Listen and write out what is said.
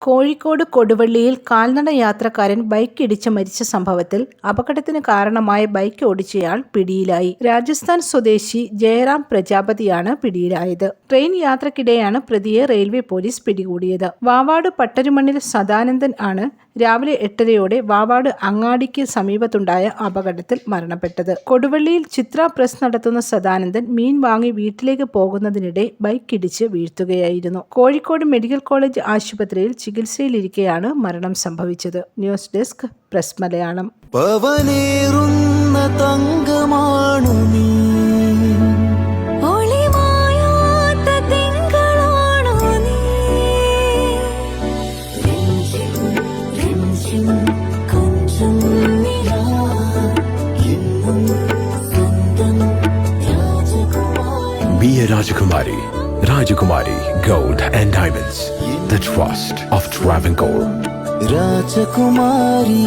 കോഴിക്കോട് കൊടുവള്ളിയിൽ കാൽനട യാത്രക്കാരൻ ബൈക്കിടിച്ച് മരിച്ച സംഭവത്തിൽ അപകടത്തിന് കാരണമായ ബൈക്ക് ഓടിച്ചയാൾ പിടിയിലായി. രാജസ്ഥാൻ സ്വദേശി ജയറാം പ്രജാപതിയാണ് പിടിയിലായത്. ട്രെയിൻ യാത്രക്കിടെയാണ് പ്രതിയെ റെയിൽവേ പോലീസ് പിടികൂടിയത്. വാവാട് പട്ടരുമണ്ണിൽ സദാനന്ദൻ ആണ് രാവിലെ 8:30 വാവാട് അങ്ങാടിക്ക് സമീപത്തുണ്ടായ അപകടത്തിൽ മരണപ്പെട്ടത്. കൊടുവള്ളിയിൽ ചിത്ര പ്രസ് നടത്തുന്ന സദാനന്ദൻ മീൻ വാങ്ങി വീട്ടിലേക്ക് പോകുന്നതിനിടെ ബൈക്കിടിച്ച് വീഴ്ത്തുകയായിരുന്നു. കോഴിക്കോട് മെഡിക്കൽ കോളേജ് ആശുപത്രിയിൽ ചികിത്സയിലിരിക്കെയാണ് മരണം സംഭവിച്ചത്. News desk press Malayalam. Be a Rajakumari. Rajakumari Gold and Diamonds. The trust of Travancore. Rajakumari.